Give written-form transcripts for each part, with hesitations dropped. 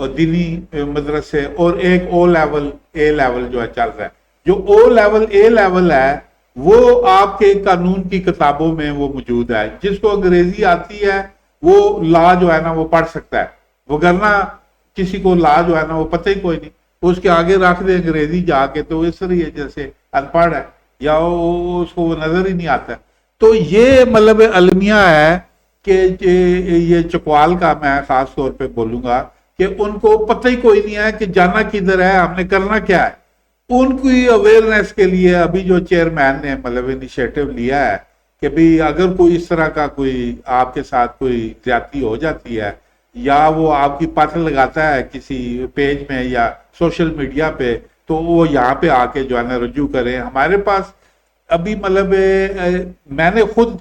اور دینی مدرسے، اور ایک او لیول اے لیول جو ہے چل رہا ہے. جو او لیول اے لیول ہے وہ آپ کے قانون کی کتابوں میں وہ موجود ہے. جس کو انگریزی آتی ہے وہ لا جو ہے نا وہ پڑھ سکتا ہے، وگرنہ کسی کو لا جو ہے نا وہ پتہ ہی کوئی نہیں، اس کے آگے رکھ دے انگریزی جا کے تو اس طرح یہ جیسے ان پڑھ ہے یا اس کو وہ نظر ہی نہیں آتا. تو یہ مطلب المیہ ہے کہ یہ چکوال کا میں خاص طور پہ بولوں گا کہ ان کو پتہ ہی کوئی نہیں ہے کہ جانا کدھر ہے، ہم نے کرنا کیا ہے. ان کی اویئرنیس کے لیے ابھی جو چیئرمین نے مطلب انیشیٹو لیا ہے کہ بھی اگر کوئی اس طرح کا کوئی آپ کے ساتھ کوئی زیادتی ہو جاتی ہے یا وہ آپ کی پتہ لگاتا ہے کسی پیج میں یا سوشل میڈیا پہ، تو وہ یہاں پہ آ کے جو ہے نا رجوع کریں. ہمارے پاس ابھی مطلب میں نے خود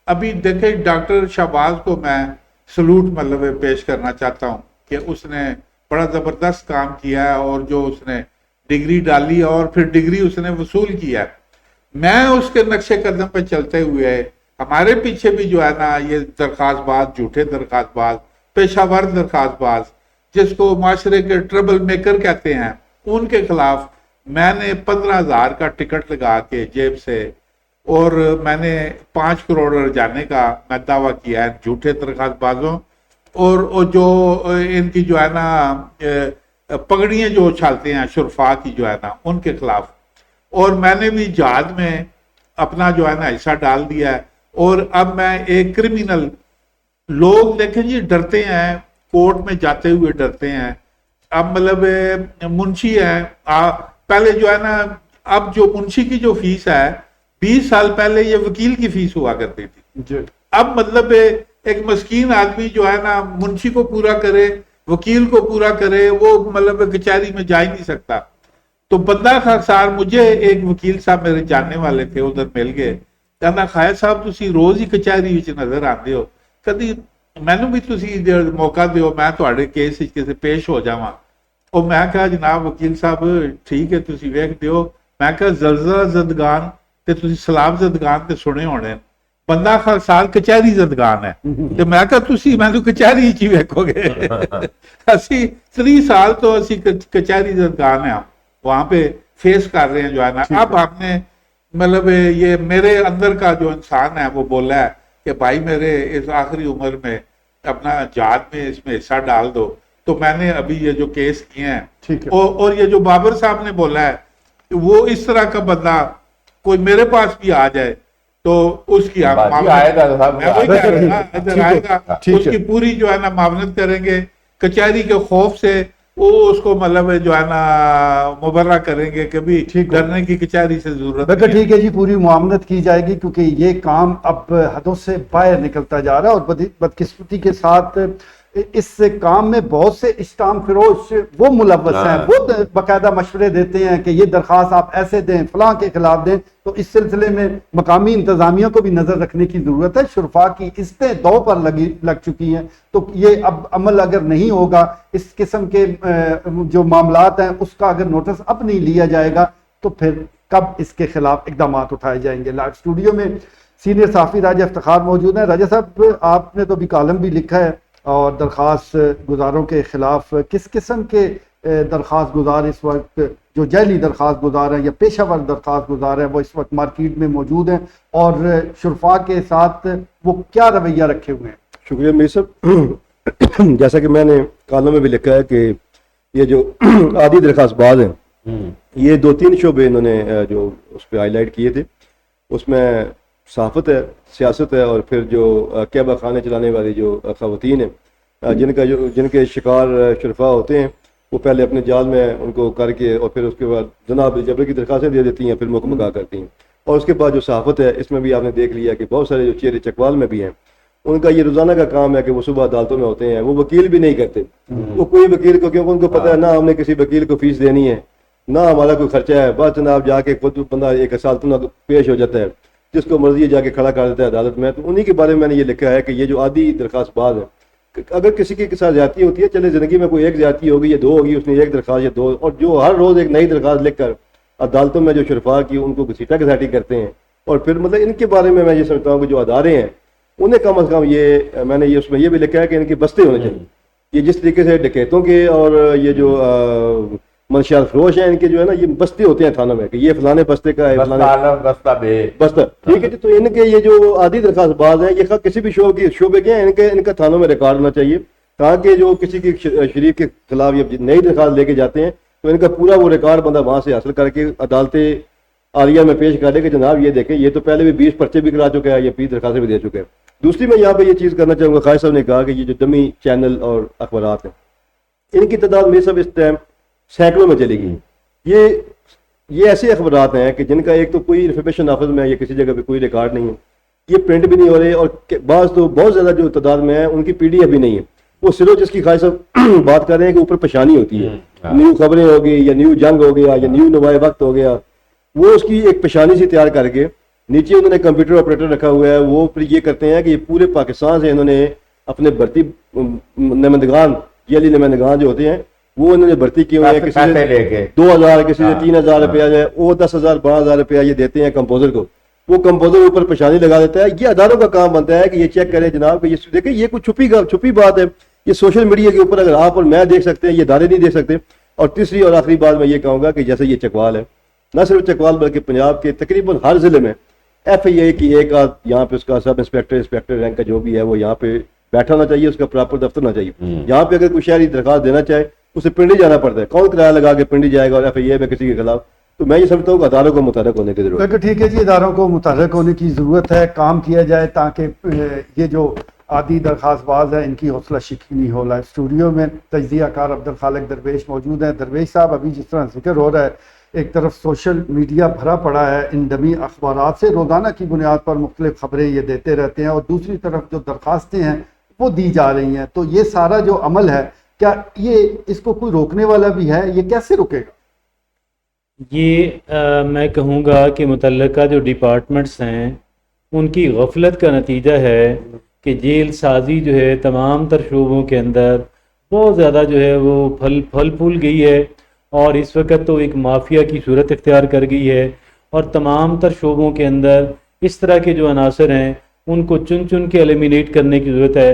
ابھی دیکھیں ڈاکٹر شہباز کو میں سلوٹ مطلب پیش کرنا چاہتا ہوں کہ اس نے بڑا زبردست کام کیا ہے، اور جو اس نے ڈگری ڈالی اور پھر ڈگری اس نے وصول کیا ہے. میں اس کے نقش قدم پہ چلتے ہوئے ہمارے پیچھے بھی جو ہے نا یہ درخواست باز، جھوٹے درخواست باز، پیشہ ور درخواست باز، جس کو معاشرے کے ٹربل میکر کہتے ہیں، ان کے خلاف میں نے 15,000 کا ٹکٹ لگا کے جیب سے، اور میں نے 5 کروڑ جانے کا میں دعویٰ کیا ہے جھوٹے درخواست بازوں اور جو ان کی جو ہے نا پگڑیاں جو اچھالتے ہیں شرفا کی جو ہے نا ان کے خلاف. اور میں نے بھی جہاد میں اپنا جو ہے نا حصہ ڈال دیا ہے. اور اب میں ایک کرمینل، لوگ دیکھیں جی ڈرتے ہیں، کورٹ میں جاتے ہوئے ڈرتے ہیں. اب مطلب منشی ہے، پہلے جو ہے نا اب جو منشی کی جو فیس ہے 20 سال پہلے یہ وکیل کی فیس ہوا کرتی تھی. اب مطلب ایک مسکین آدمی جو ہے نا منشی کو پورا کرے، وکیل کو پورا کرے، وہ مطلب کچہری میں جا ہی نہیں سکتا. تو بندہ خاصار مجھے ایک وکیل صاحب میرے جاننے والے تھے، ادھر مل گئے، کہنا خیر صاحب تسی روز ہی کچہری وچ نظر آتے ہو، کدی مینوں بھی تسی موقع دیو میں تواڈے کیس وچ کسے پیش ہو جاواں. اور میں کہا جناب وکیل صاحب ٹھیک ہے تسی ویکھ دیو. میں کہا زلزلہ زدگان تے تسی سیلاب زدگان تے سنے ہونے، بندہ خاصار کچہری زدگان ہے. تے میں کہا تسی مینوں کچہری وچ ہی ویکھو گے. اسی 30 سال تو اسی کچہری زدگان ہیں، وہاں پہ فیس کر رہے ہیں جو ہے نا. اب ہم نے مطلب یہ میرے اندر کا جو انسان ہے وہ بولا ہے کہ بھائی میرے اس آخری عمر میں اپنا جہاد میں اس میں حصہ ڈال دو. تو میں نے ابھی یہ جو کیس کیے ہیں اور یہ جو بابر صاحب نے بولا ہے وہ اس طرح کا بندہ کوئی میرے پاس بھی آ جائے تو اس کی اس کی پوری جو ہے نا معاونت کریں گے. کچہری کے خوف سے وہ اس کو مطلب جو ہے نا مبرہ کریں گے کہ بھی ڈرنے کی کچہری سے ضرورت ہے. ٹھیک ہے جی، پوری معاونت کی جائے گی کیونکہ یہ کام اب حدوں سے باہر نکلتا جا رہا ہے. اور بدقسمتی کے ساتھ اس کام میں بہت سے اسلام فروش وہ ملوث ہیں، وہ باقاعدہ مشورے دیتے ہیں کہ یہ درخواست آپ ایسے دیں، فلاں کے خلاف دیں. تو اس سلسلے میں مقامی انتظامیہ کو بھی نظر رکھنے کی ضرورت ہے. شرفا کی قسطیں 2 پر لگ چکی ہیں، تو یہ اب عمل اگر نہیں ہوگا، اس قسم کے جو معاملات ہیں اس کا اگر نوٹس اب نہیں لیا جائے گا تو پھر کب اس کے خلاف اقدامات اٹھائے جائیں گے. لائیو اسٹوڈیو میں سینئر صحافی راجہ افتخار موجود ہیں. راجہ صاحب آپ نے تو بھی کالم بھی لکھا ہے اور درخواست گزاروں کے خلاف کس قسم کے درخواست گزار اس وقت جو جعلی درخواست گزار ہیں یا پیشہ ور درخواست گزار ہیں وہ اس وقت مارکیٹ میں موجود ہیں اور شرفا کے ساتھ وہ کیا رویہ رکھے ہوئے ہیں؟ شکریہ میر صاحب. جیسا کہ میں نے کالم میں بھی لکھا ہے کہ یہ جو عادی درخواست باز ہیں یہ 2-3 شعبے انہوں نے جو اس پہ ہائی لائٹ کیے تھے. اس میں صحافت ہے، سیاست ہے، اور پھر جو کعبہ خانے چلانے والی جو خواتین ہیں جن کے شکار شرفا ہوتے ہیں وہ پہلے اپنے جال میں ان کو کر کے اور پھر اس کے بعد جناب جبر کی درخواستیں دے دیتی ہیں، پھر مکمل کرتی ہیں. اور اس کے بعد جو صحافت ہے اس میں بھی آپ نے دیکھ لیا کہ بہت سارے جو چہرے چکوال میں بھی ہیں ان کا یہ روزانہ کا کام ہے کہ وہ صبح عدالتوں میں ہوتے ہیں. وہ وکیل بھی نہیں کرتے، وہ کوئی وکیل کو، کیونکہ ان کو پتہ ہے نہ ہم نے کسی وکیل کو فیس دینی ہے نہ ہمارا کوئی خرچہ ہے. بس جناب جا کے خود بندہ ایک عدالتوں پیش ہو جاتا ہے، جس کو مرضی جا کے کھڑا کر دیتا ہے عدالت میں. تو انہی کے بارے میں نے یہ لکھا ہے کہ یہ جو عادی درخواست باز ہے، اگر کسی کے ساتھ زیادتی ہوتی ہے، چلے زندگی میں کوئی ایک زیادتی ہوگی یا 2 ہوگی، اس نے ایک درخواست یا 2، اور جو ہر روز ایک نئی درخواست لکھ کر عدالتوں میں جو شرفا کی ان کو گھسیٹا گھساٹی کرتے ہیں. اور پھر مطلب ان کے بارے میں یہ سمجھتا ہوں کہ جو ادارے ہیں انہیں کم از کم یہ میں نے یہ اس میں یہ بھی لکھا ہے کہ ان کی بستے ہونے چاہیے. یہ جس طریقے سے ڈکیتوں کے اور یہ جو منشیات فروش ہیں ان کے جو ہے نا یہ بستے ہوتے ہیں تھانوں میں کہ یہ فلانے بستے کا ہے بستہ ٹھیک ہے جی. تو ان کے یہ جو عادی درخواست باز ہیں یہ کسی بھی شعبے کے ہیں ان کا تھانوں میں ریکارڈ ہونا چاہیے تاکہ جو کسی کی شریف کے خلاف یہ نئی درخواست لے کے جاتے ہیں تو ان کا پورا وہ ریکارڈ بندہ وہاں سے حاصل کر کے عدالت عالیہ میں پیش کر دے کہ جناب یہ دیکھیں یہ تو پہلے بھی 20 پرچے بھی کرا چکا ہے یہ 20 درخواستیں بھی دے چکے ہیں. دوسری میں یہاں پہ یہ چیز کرنا چاہوں گا, خالد صاحب نے کہا کہ یہ جو ڈمی چینل اور اخبارات ہیں ان کی تعداد میں سب اس ٹائم سینکڑوں میں چلی گئی. یہ ایسے اخبارات ہیں کہ جن کا ایک تو کوئی انفارمیشن آفس میں یا کسی جگہ پہ کوئی ریکارڈ نہیں ہے, یہ پرنٹ بھی نہیں ہو رہے, اور بعض تو بہت زیادہ جو تعداد میں ہیں ان کی پی ڈی ایف بھی نہیں ہے. وہ صرف جس کی خالد صاحب بات کر رہے ہیں کہ اوپر پریشانی ہوتی ہے, نیو خبریں ہو گئی یا نیو جنگ ہو گیا یا نیو نوائے وقت ہو گیا, وہ اس کی ایک پیشانی سی تیار کر کے نیچے انہوں نے کمپیوٹر آپریٹر رکھا ہوا ہے. وہ پھر یہ کرتے ہیں کہ یہ پورے پاکستان سے انہوں نے اپنے بھرتی نمائندگان جیلی نمائندگان جو ہوتے ہیں وہ انہوں نے بھرتی کیے ہوئے ہیں. کسی سے 2000 کسی سے 3000 روپیہ جو ہے وہ 10,000 12,000 روپیہ یہ دیتے ہیں کمپوزر کو. وہ کمپوزر اوپر پیشانی لگا دیتا ہے. یہ اداروں کا کام بنتا ہے کہ یہ چیک کرے جناب کہ یہ دیکھیں یہ کوئی چھپی بات ہے. یہ سوشل میڈیا کے اوپر اگر آپ اور میں دیکھ سکتے ہیں یہ ادارے نہیں دیکھ سکتے. اور تیسری اور آخری بات میں یہ کہوں گا کہ جیسے یہ چکوال ہے, نہ صرف چکوال بلکہ پنجاب کے تقریباً ہر ضلع میں ایف آئی اے کی ایک یہاں پہ اس کا سب انسپیکٹر رینک کا جو بھی ہے وہ یہاں پہ بیٹھا ہونا چاہیے, اس کا پراپر دفتر ہونا چاہیے. یہاں پہ اگر کوئی شہری درخواست دینا چاہے اسے پنڈی جانا پڑتا ہے. کون کرایہ لگا کے پنڈی جائے گا اور ایف آئی اے میں کسی کے خلاف؟ تو میں یہ سمجھتا ہوں کہ اداروں کو متحرک ہونے کی ضرورت ہے. ٹھیک ہے جی, اداروں کو متحرک ہونے کی ضرورت ہے, کام کیا جائے تاکہ یہ جو عادی درخواست باز ہیں ان کی حوصلہ شکنی ہو. لائیو اسٹوڈیو میں تجزیہ کار عبدالخالق درویش موجود ہیں. درویش صاحب, ابھی جس طرح ذکر ہو رہا ہے ایک طرف سوشل میڈیا بھرا پڑا ہے ان ڈمی اخبارات سے, روزانہ کی بنیاد پر مختلف خبریں یہ دیتے رہتے ہیں, اور دوسری طرف جو درخواستیں ہیں وہ دی جا رہی ہیں. تو یہ سارا جو عمل ہے کیا یہ اس کو کوئی روکنے والا بھی ہے؟ یہ کیسے رکے گا؟ یہ میں کہوں گا کہ متعلقہ جو ڈپارٹمنٹس ہیں ان کی غفلت کا نتیجہ ہے کہ جیل سازی جو ہے تمام تر شعبوں کے اندر بہت زیادہ جو ہے وہ پھل پھول گئی ہے, اور اس وقت تو ایک مافیا کی صورت اختیار کر گئی ہے. اور تمام تر شعبوں کے اندر اس طرح کے جو عناصر ہیں ان کو چن کے ایلیمینیٹ کرنے کی ضرورت ہے.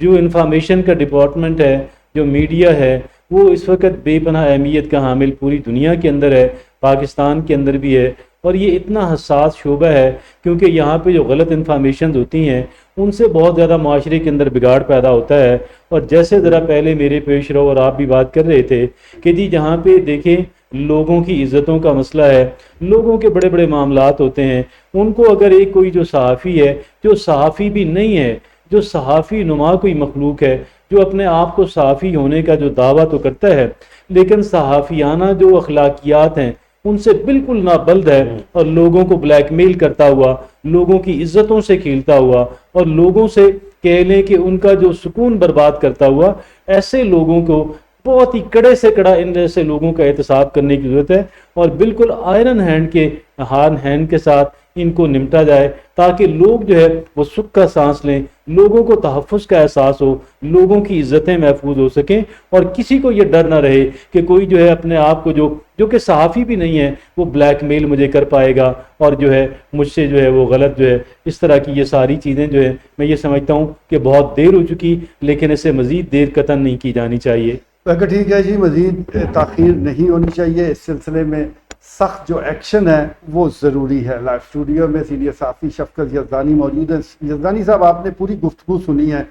جو انفارمیشن کا ڈپارٹمنٹ ہے, جو میڈیا ہے, وہ اس وقت بے پناہ اہمیت کا حامل پوری دنیا کے اندر ہے, پاکستان کے اندر بھی ہے. اور یہ اتنا حساس شعبہ ہے کیونکہ یہاں پہ جو غلط انفارمیشنز ہوتی ہیں ان سے بہت زیادہ معاشرے کے اندر بگاڑ پیدا ہوتا ہے. اور جیسے ذرا پہلے میرے پیش رو اور آپ بھی بات کر رہے تھے کہ جی جہاں پہ دیکھیں لوگوں کی عزتوں کا مسئلہ ہے, لوگوں کے بڑے بڑے معاملات ہوتے ہیں, ان کو اگر ایک کوئی جو صحافی ہے, جو صحافی بھی نہیں ہے, جو صحافی نما کوئی مخلوق ہے, جو اپنے آپ کو صحافی ہونے کا جو دعویٰ تو کرتا ہے لیکن صحافیانہ جو اخلاقیات ہیں ان سے بالکل نابلد ہے, اور لوگوں کو بلیک میل کرتا ہوا, لوگوں کی عزتوں سے کھیلتا ہوا, اور لوگوں سے کہہ لیں کہ ان کا جو سکون برباد کرتا ہوا, ایسے لوگوں کو بہت ہی کڑے سے کڑا ان جیسے لوگوں کا احتساب کرنے کی ضرورت ہے, اور بالکل آئرن ہینڈ کے ساتھ ان کو نمٹا جائے تاکہ لوگ جو ہے وہ سکھ کا سانس لیں, لوگوں کو تحفظ کا احساس ہو, لوگوں کی عزتیں محفوظ ہو سکیں, اور کسی کو یہ ڈر نہ رہے کہ کوئی جو ہے اپنے آپ کو جو کہ صحافی بھی نہیں ہے وہ بلیک میل مجھے کر پائے گا اور جو ہے مجھ سے جو ہے وہ غلط جو ہے اس طرح کی یہ ساری چیزیں جو ہے میں یہ سمجھتا ہوں کہ بہت دیر ہو چکی, لیکن اسے مزید دیر قطعاً نہیں کی جانی چاہیے. اگر ٹھیک ہے جی, مزید تاخیر نہیں ہونی چاہیے. اس سلسلے میں سخت جو ایکشن ہے وہ ضروری ہے. لائیو اسٹوڈیو میں سینئر صحافی شفقت یزدانی موجود ہیں. یزدانی صاحب, آپ نے پوری گفتگو سنی ہے,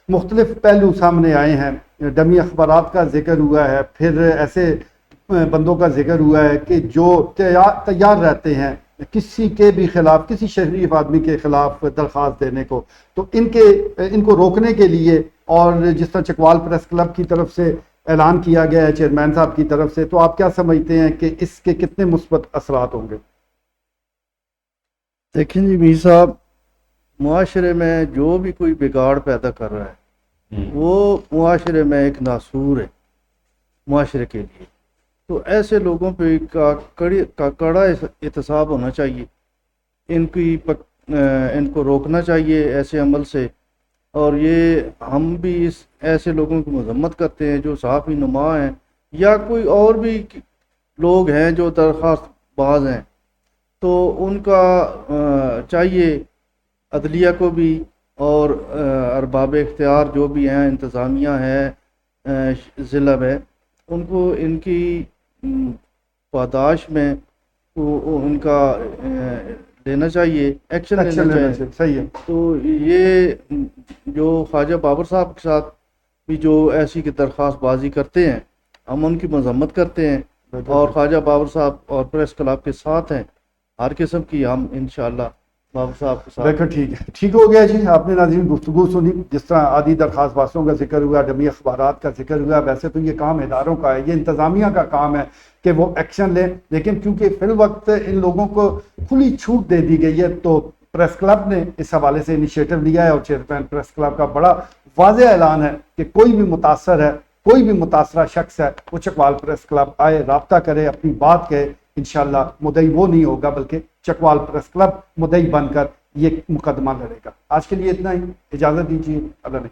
مختلف پہلو سامنے آئے ہیں, ڈمی اخبارات کا ذکر ہوا ہے, پھر ایسے بندوں کا ذکر ہوا ہے کہ جو تیار رہتے ہیں کسی کے بھی خلاف, کسی شریف آدمی کے خلاف درخواست دینے کو. تو ان کو روکنے کے لیے, اور جس طرح چکوال پریس کلب کی طرف سے اعلان کیا گیا ہے چیئرمین صاحب کی طرف سے, تو آپ کیا سمجھتے ہیں کہ اس کے کتنے مثبت اثرات ہوں گے؟ دیکھیں جی میر صاحب, معاشرے میں جو بھی کوئی بگاڑ پیدا کر رہا ہے وہ معاشرے میں ایک ناسور ہے معاشرے کے لیے. تو ایسے لوگوں پہ کڑا احتساب ہونا چاہیے, ان کو روکنا چاہیے ایسے عمل سے. اور یہ ہم بھی ایسے لوگوں کی مذمت کرتے ہیں جو صحافی نما ہیں یا کوئی اور بھی لوگ ہیں جو درخواست باز ہیں. تو ان کا چاہیے عدلیہ کو بھی اور ارباب اختیار جو بھی ہیں, انتظامیہ ہے ضلع میں، ان کو ان کی پاداش میں ان کا لینا چاہیے، ایکشن لینا چاہیے. صحیح ہے. تو یہ جو خواجہ بابر صاحب کے ساتھ بھی جو ایسی کی درخواست بازی کرتے ہیں، ہم ان کی مذمت کرتے ہیں اور خواجہ بابر صاحب اور پریس کلب کے ساتھ ہیں. ہر قسم کی ہم انشاءاللہ بابر صاحب کے ساتھ. دیکھو ٹھیک ہو گیا جی. آپ نے ناظرین گفتگو سنی، جس طرح عادی درخواست بازوں کا ذکر ہوا، ڈمی اخبارات کا ذکر ہوا. ویسے تو یہ کام اداروں کا ہے، یہ انتظامیہ کا کام ہے کہ وہ ایکشن لیں، لیکن کیونکہ فی الوقت ان لوگوں کو کھلی چھوٹ دے دی گئی ہے تو پریس کلب نے اس حوالے سے انیشیٹو لیا ہے، اور چیئرمین پریس کلب کا بڑا واضح اعلان ہے کہ کوئی بھی متاثر ہے، کوئی بھی متاثرہ شخص ہے، وہ چکوال پریس کلب آئے، رابطہ کرے، اپنی بات کہے. انشاءاللہ مدعی وہ نہیں ہوگا بلکہ چکوال پریس کلب مدعی بن کر یہ مقدمہ لڑے گا. آج کے لیے اتنا ہی، اجازت دیجیے. اللہ نے